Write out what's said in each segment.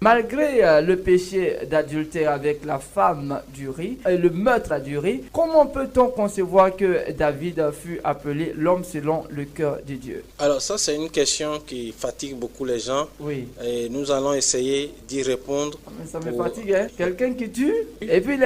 Malgré le péché d'adultère avec la femme d'Uri et le meurtre d'Uri, comment peut-on concevoir que David fut appelé l'homme selon le cœur de Dieu? Alors ça, c'est une question qui fatigue beaucoup les gens. Oui. Et nous allons essayer d'y répondre. Mais ça me fatigue, hein? Quelqu'un qui tue, et puis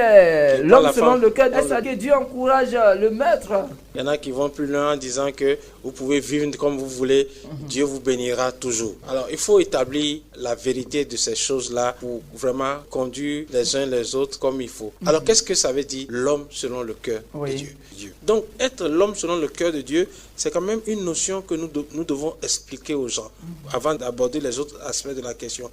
l'homme selon le cœur. Est-ce que Dieu encourage le meurtre? Il y en a qui vont plus loin en disant que vous pouvez vivre comme vous voulez, Dieu vous bénira toujours. Alors il faut établir la vérité de ces choses-là pour vraiment conduire les uns les autres comme il faut. Alors qu'est-ce que ça veut dire l'homme selon le cœur de Dieu? Donc être l'homme selon le cœur de Dieu, c'est quand même une notion que nous devons expliquer aux gens avant d'aborder les autres aspects de la question.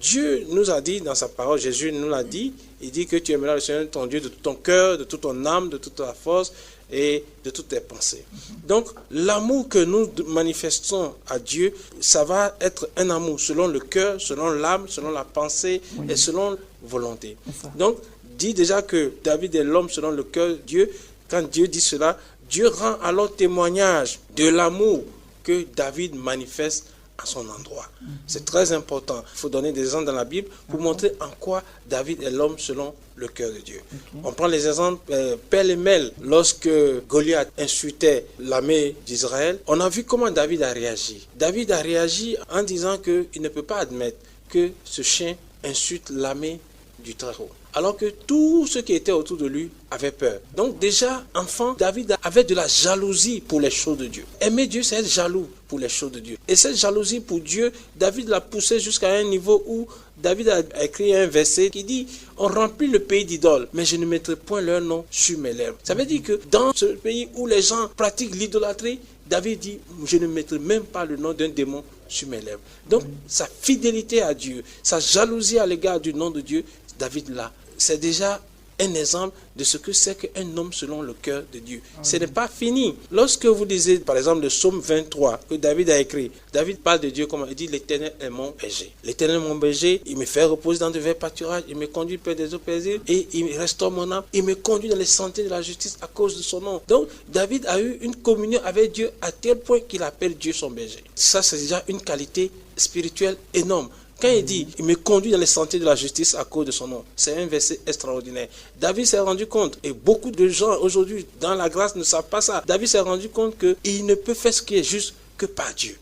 Dieu nous a dit dans sa parole, Jésus nous l'a dit, il dit que tu aimeras le Seigneur ton Dieu de tout ton cœur, de toute ton âme, de toute ta force et de toutes tes pensées. Donc l'amour que nous manifestons à Dieu, ça va être un amour selon le cœur, selon l'âme, selon la pensée et selon la volonté. Donc dit déjà que David est l'homme selon le cœur de Dieu. Quand Dieu dit cela, Dieu rend alors témoignage de l'amour que David manifeste à son endroit. C'est très important. Il faut donner des exemples dans la Bible pour montrer en quoi David est l'homme selon le cœur de Dieu. On prend les exemples pêle-mêle. Lorsque Goliath insultait l'armée d'Israël, on a vu comment David a réagi. David a réagi en disant qu'il ne peut pas admettre que ce chien insulte l'armée du Très-Haut. Alors que tous ceux qui étaient autour de lui avaient peur. Donc déjà, enfant, David avait de la jalousie pour les choses de Dieu. Aimer Dieu, c'est être jaloux pour les choses de Dieu. Et cette jalousie pour Dieu, David l'a poussé jusqu'à un niveau où David a écrit un verset qui dit « On remplit le pays d'idoles, mais je ne mettrai point leur nom sur mes lèvres. » Ça veut dire que dans ce pays où les gens pratiquent l'idolâtrie, David dit « Je ne mettrai même pas le nom d'un démon sur mes lèvres. » Donc, sa fidélité à Dieu, sa jalousie à l'égard du nom de Dieu, David l'a. C'est déjà un exemple de ce que c'est qu'un homme selon le cœur de Dieu. Ce n'est pas fini. Lorsque vous lisez, par exemple, le psaume 23 que David a écrit, David parle de Dieu comme il dit, l'Éternel est mon berger. L'Éternel est mon berger, il me fait reposer dans de verts pâturages, il me conduit près des eaux paisibles et il restaure mon âme, il me conduit dans les sentiers de la justice à cause de son nom. Donc, David a eu une communion avec Dieu à tel point qu'il appelle Dieu son berger. Ça, c'est déjà une qualité spirituelle énorme. Quand il dit, il me conduit dans les sentiers de la justice à cause de son nom, c'est un verset extraordinaire. David s'est rendu compte, et beaucoup de gens aujourd'hui dans la grâce ne savent pas ça. David s'est rendu compte qu'il ne peut faire ce qui est juste que par Dieu.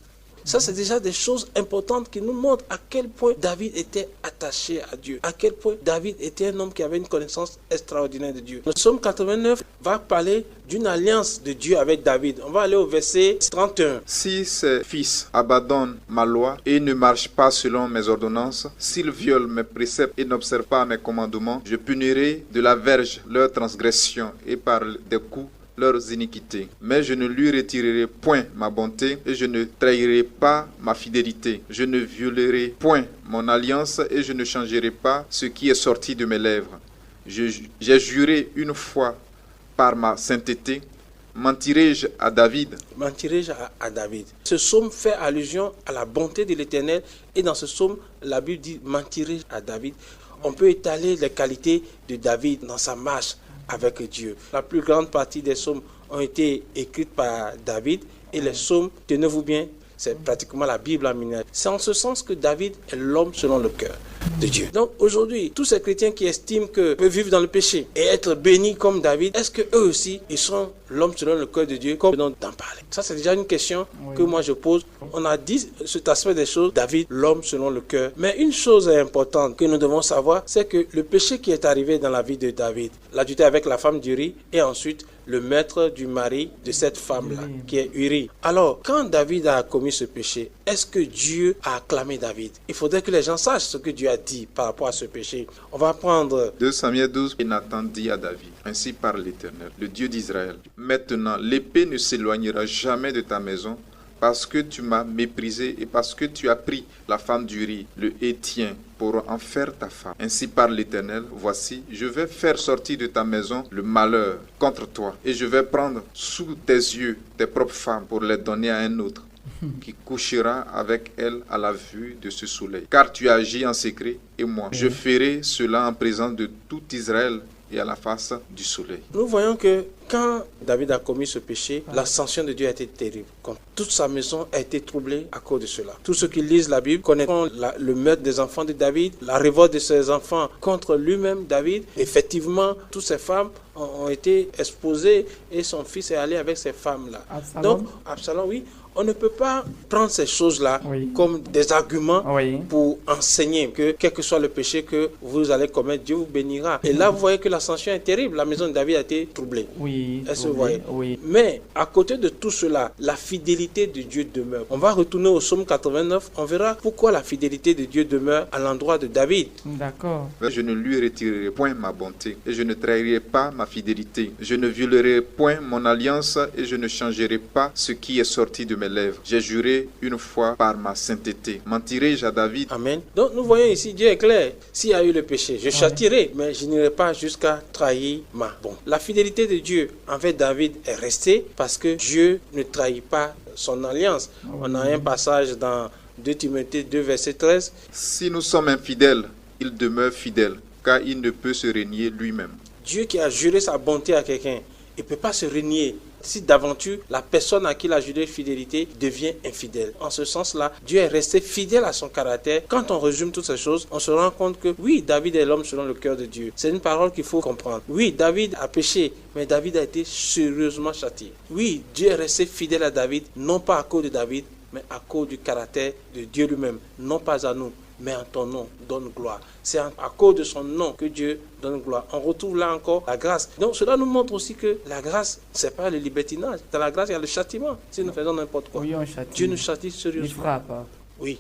Ça, c'est déjà des choses importantes qui nous montrent à quel point David était attaché à Dieu, à quel point David était un homme qui avait une connaissance extraordinaire de Dieu. Le psaume 89 va parler d'une alliance de Dieu avec David. On va aller au verset 31. Si ses fils abandonnent ma loi et ne marchent pas selon mes ordonnances, s'ils violent mes préceptes et n'observent pas mes commandements, je punirai de la verge leurs transgressions et par des coups leurs iniquités. Mais je ne lui retirerai point ma bonté et je ne trahirai pas ma fidélité. Je ne violerai point mon alliance et je ne changerai pas ce qui est sorti de mes lèvres. J'ai juré une fois par ma sainteté. Mentirai-je à David? Mentirai-je à David? Ce psaume fait allusion à la bonté de l'Éternel et dans ce psaume, la Bible dit mentirai-je à David. On peut étaler les qualités de David dans sa marche avec Dieu. La plus grande partie des psaumes ont été écrites par David et les psaumes, tenez-vous bien, c'est pratiquement la Bible en miniature. C'est en ce sens que David est l'homme selon le cœur de Dieu. Donc aujourd'hui, tous ces chrétiens qui estiment que peuvent vivre dans le péché et être bénis comme David, est-ce que eux aussi, ils sont l'homme selon le cœur de Dieu comme nous d'en parler? Ça, c'est déjà une question que moi je pose. On a dit cet aspect des choses, David, l'homme selon le cœur. Mais une chose importante que nous devons savoir, c'est que le péché qui est arrivé dans la vie de David, l'adultère avec la femme d'Uri et ensuite le maître du mari de cette femme-là, qui est Uri. Alors, quand David a commis ce péché, est-ce que Dieu a acclamé David? Il faudrait que les gens sachent ce que Dieu a dit par rapport à ce péché. On va prendre 2 Samuel 12. Et Nathan dit à David, ainsi parle l'Éternel, le Dieu d'Israël. Maintenant, l'épée ne s'éloignera jamais de ta maison, parce que tu m'as méprisé et parce que tu as pris la femme d'Uri, le Héthien, pour en faire ta femme. Ainsi parle l'Éternel, voici, je vais faire sortir de ta maison le malheur contre toi, et je vais prendre sous tes yeux tes propres femmes pour les donner à un autre, qui couchera avec elle à la vue de ce soleil. Car tu as agi en secret, et moi, je ferai cela en présence de tout Israël, et à la face du soleil. Nous voyons que quand David a commis ce péché, la sanction de Dieu a été terrible. Comme toute sa maison a été troublée à cause de cela. Tous ceux qui lisent la Bible connaîtront le meurtre des enfants de David, la révolte de ses enfants contre lui-même, David. Effectivement, toutes ces femmes ont été exposées et son fils est allé avec ces femmes-là. Donc, Absalom, oui. On ne peut pas prendre ces choses-là comme des arguments pour enseigner que quel que soit le péché que vous allez commettre, Dieu vous bénira. Et là, vous voyez que la sanction est terrible. La maison de David a été troublée. Est-ce que vous voyez? Mais à côté de tout cela, la fidélité de Dieu demeure. On va retourner au psaume 89. On verra pourquoi la fidélité de Dieu demeure à l'endroit de David. D'accord. Je ne lui retirerai point ma bonté et je ne trahirai pas ma fidélité. Je ne violerai point mon alliance et je ne changerai pas ce qui est sorti de mes lèvres. J'ai juré une fois par ma sainteté. Mentirai-je à David? Amen. Donc nous voyons ici, Dieu est clair. S'il y a eu le péché, je châtirai, mais je n'irai pas jusqu'à trahir ma bonté. La fidélité de Dieu envers David est restée parce que Dieu ne trahit pas son alliance. On a un passage dans 2 Timothée 2, verset 13. Si nous sommes infidèles, il demeure fidèle, car il ne peut se renier lui-même. Dieu qui a juré sa bonté à quelqu'un, il ne peut pas se renier. Si d'aventure, la personne à qui il a juré fidélité devient infidèle. En ce sens-là, Dieu est resté fidèle à son caractère. Quand on résume toutes ces choses, on se rend compte que oui, David est l'homme selon le cœur de Dieu. C'est une parole qu'il faut comprendre. Oui, David a péché, mais David a été sérieusement châtié. Oui, Dieu est resté fidèle à David, non pas à cause de David, mais à cause du caractère de Dieu lui-même. Non pas à nous, mais en ton nom, donne gloire. C'est à cause de son nom que Dieu donne gloire. On retrouve là encore la grâce. Donc cela nous montre aussi que la grâce, c'est pas le libertinage. Dans la grâce, il y a le châtiment. Si nous faisons n'importe quoi. Oui, on châtie. Dieu nous châtie sérieusement. Il frappe. Oui.